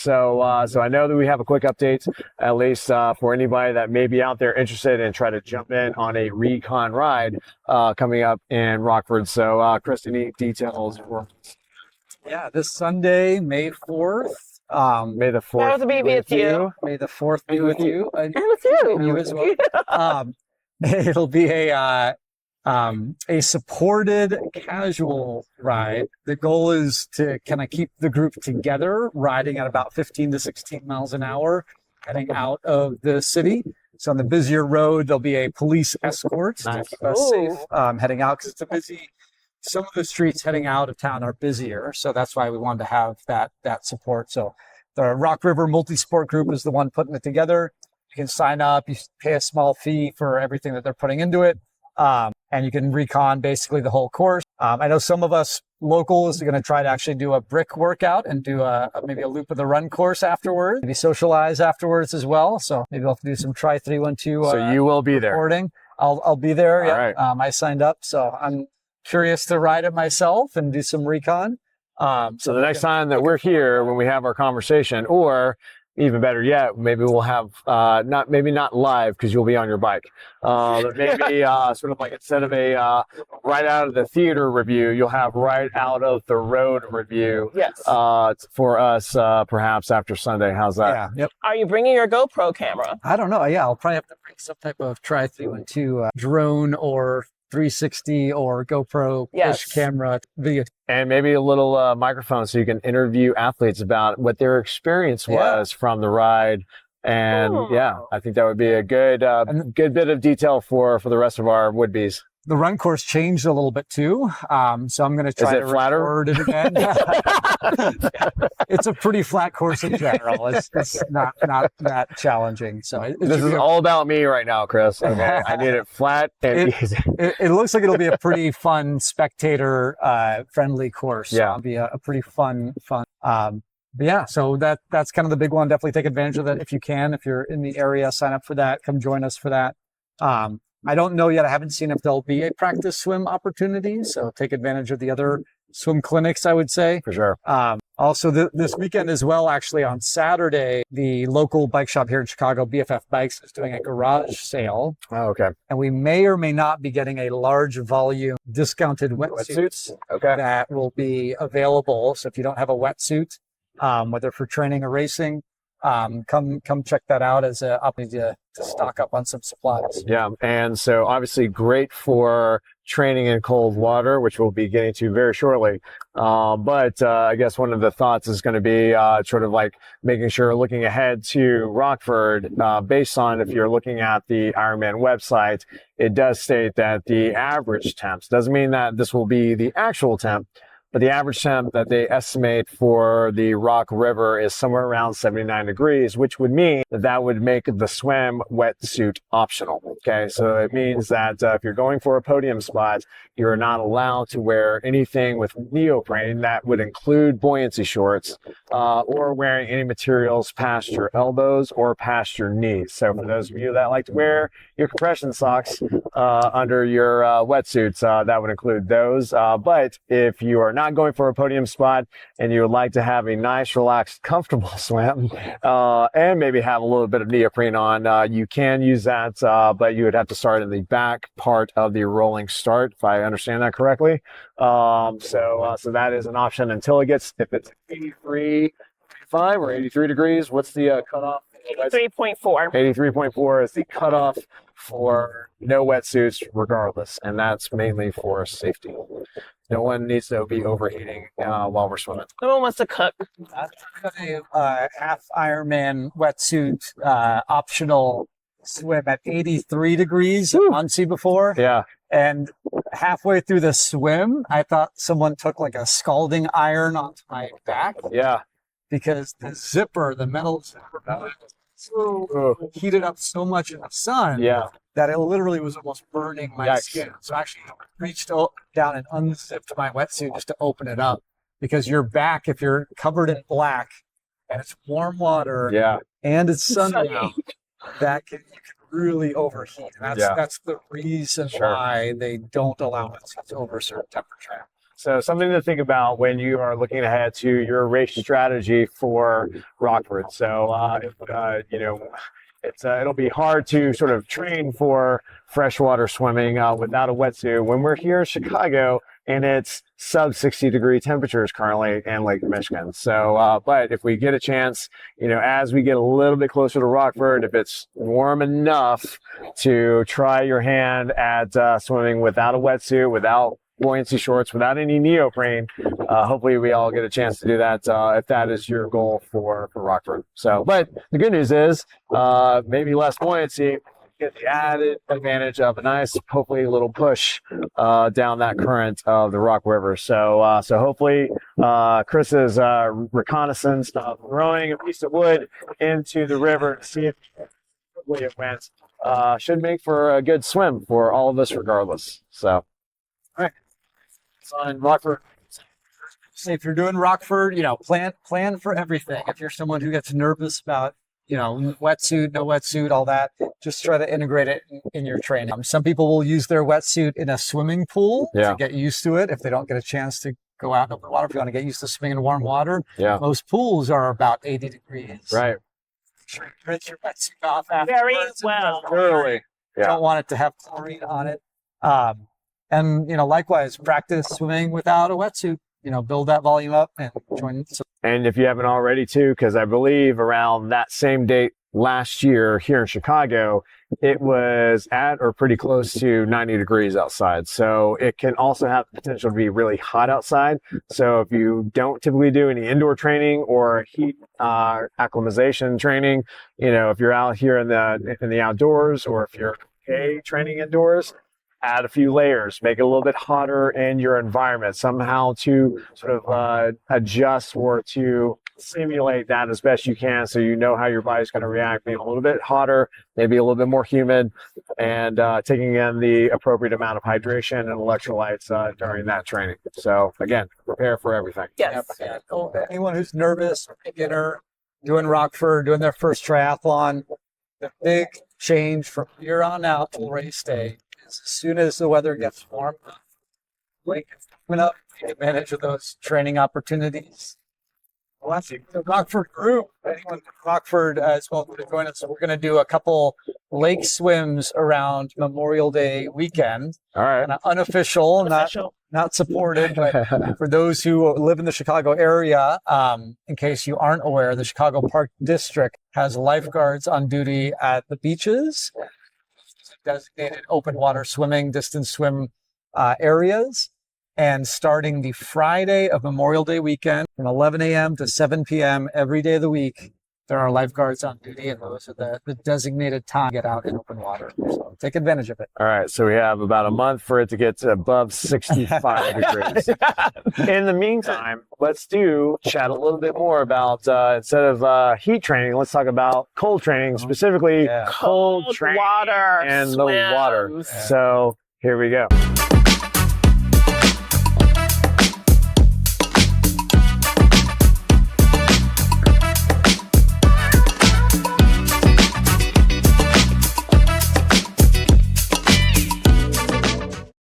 So I know that we have a quick update, at least for anybody that may be out there interested and try to jump in on a Recon ride coming up in Rockford. So, Chris, any details for us? Yeah, this Sunday, May 4th. May the 4th That was be with you. May the 4th be with you. And with you. You as well. It'll be a supported casual ride. The goal is to kind of keep the group together, riding at about 15 to 16 miles an hour, heading out of the city. So on the busier road, there'll be a police escort to keep us safe heading out, because it's a busy. Some of the streets heading out of town are busier, so that's why we wanted to have that support. So the Rock River Multisport Group is the one putting it together. You can sign up, you pay a small fee for everything that they're putting into it, and you can recon basically the whole course. I know some of us locals are going to try to actually do a brick workout and do maybe a loop of the run course afterwards, maybe socialize afterwards as well. So maybe I'll have to do some Try 312. So you will be there. Recording. I'll be there. Yeah. Right. I signed up, so I'm curious to ride it myself and do some recon. So the next time that we're here, when we have our conversation, or even better yet, maybe we'll have not live because you'll be on your bike, but maybe sort of like instead of a right out of the theater review, you'll have right out of the road review. Yes. For us, perhaps after Sunday. How's that? Yeah. Yep. Are you bringing your GoPro camera? I don't know. Yeah, I'll probably have to bring some type of Try 312 drone or 360 or GoPro push camera video. And maybe a little microphone so you can interview athletes about what their experience was from the ride. And I think that would be a good bit of detail for the rest of our would-be's. The run course changed a little bit too. So I'm going to try to record it again. It's a pretty flat course in general. It's not that challenging. So this is all about me right now, Chris. Okay. I need it flat and easy. It looks like it'll be a pretty fun spectator friendly course. Yeah. It'll be a pretty fun. But yeah, so that's kind of the big one. Definitely take advantage of that if you can. If you're in the area, sign up for that. Come join us for that. I don't know yet. I haven't seen if there'll be a practice swim opportunity. So take advantage of the other swim clinics, I would say. For sure. Also, this weekend as well, actually on Saturday, the local bike shop here in Chicago, BFF Bikes, is doing a garage sale. Oh, okay. And we may or may not be getting a large volume discounted wetsuits that will be available. So if you don't have a wetsuit, whether for training or racing, come check that out as an opportunity to stock up on some supplies. Yeah, and so obviously great for training in cold water, which we'll be getting to very shortly. But I guess one of the thoughts is going to be sort of like making sure, looking ahead to Rockford, based on if you're looking at the Ironman website, it does state that the average temps, doesn't mean that this will be the actual temp, but the average temp that they estimate for the Rock River is somewhere around 79 degrees, which would mean that would make the swim wetsuit optional. Okay, so it means that if you're going for a podium spot, you're not allowed to wear anything with neoprene. That would include buoyancy shorts or wearing any materials past your elbows or past your knees. So for those of you that like to wear your compression socks under your wetsuits, that would include those. But if you are not going for a podium spot and you would like to have a nice, relaxed, comfortable swim and maybe have a little bit of neoprene on, you can use that, but you would have to start in the back part of the rolling start, if I understand that correctly. So that is an option until it gets, if it's 83.5 or 83 degrees, what's the cutoff? 83.4. 83.4 is the cutoff for no wetsuits regardless, and that's mainly for safety. No one needs to be overheating while we're swimming. No one wants to cook. A half Ironman wetsuit optional swim at 83 degrees on sea before. Yeah. And halfway through the swim, I thought someone took like a scalding iron onto my back. Yeah. Because the zipper, the metal zipper, heated up so much in the sun that it literally was almost burning my skin. So I actually reached down and unzipped my wetsuit just to open it up, because your back, if you're covered in black and it's warm water and it's sunny, that you can really overheat. And that's the reason why they don't allow wetsuits over a certain temperature. So something to think about when you are looking ahead to your race strategy for Rockford. So, it'll be hard to sort of train for freshwater swimming without a wetsuit when we're here in Chicago and it's sub 60-degree temperatures currently in Lake Michigan. So, but if we get a chance, as we get a little bit closer to Rockford, if it's warm enough to try your hand at swimming without a wetsuit, without buoyancy shorts, without any neoprene, hopefully we all get a chance to do that if that is your goal for Rockford. So, but the good news is maybe less buoyancy, get the added advantage of a nice, hopefully, little push down that current of the Rock River. So, so hopefully, Chris's reconnaissance of throwing a piece of wood into the river to see if it went should make for a good swim for all of us, regardless. So, all right, so in Rockford. So if you're doing Rockford, plan for everything. If you're someone who gets nervous about wetsuit, no wetsuit, all that, just try to integrate it in your training. Some people will use their wetsuit in a swimming pool to get used to it if they don't get a chance to go out in the water. If you want to get used to swimming in warm water, most pools are about 80 degrees. Right. Sure, you rinse your wetsuit off afterwards. Very well. Thoroughly. You don't want it to have chlorine on it. And likewise, practice swimming without a wetsuit. Build that volume up and join. And if you haven't already too, because I believe around that same date last year here in Chicago, it was at or pretty close to 90 degrees outside. So it can also have the potential to be really hot outside. So if you don't typically do any indoor training or heat acclimatization training, if you're out here in the outdoors, or if you're training indoors, add a few layers, make it a little bit hotter in your environment, somehow to sort of adjust or to simulate that as best you can, so you know how your body's going to react, being a little bit hotter, maybe a little bit more humid, and taking in the appropriate amount of hydration and electrolytes during that training. So again, prepare for everything. Yes. Anyone who's nervous, beginner, doing Rockford, doing their first triathlon, the big change from here on out till race day, as soon as the weather gets warm, wake up, take advantage of those training opportunities. Well, that's the Rockford group. Anyone from Rockford as well to join us. So we're going to do a couple lake swims around Memorial Day weekend. All right. Unofficial, not supported, but for those who live in the Chicago area, in case you aren't aware, the Chicago Park District has lifeguards on duty at the beaches, designated open water swimming, distance swim areas. And starting the Friday of Memorial Day weekend from 11 a.m. to 7 p.m. every day of the week, there are lifeguards on duty, and those are the designated time to get out in open water. So take advantage of it. All right. So we have about a month for it to get to above 65 degrees. In the meantime, let's chat a little bit more about, instead of heat training, let's talk about cold training, specifically cold training water and swims. the water. So here we go.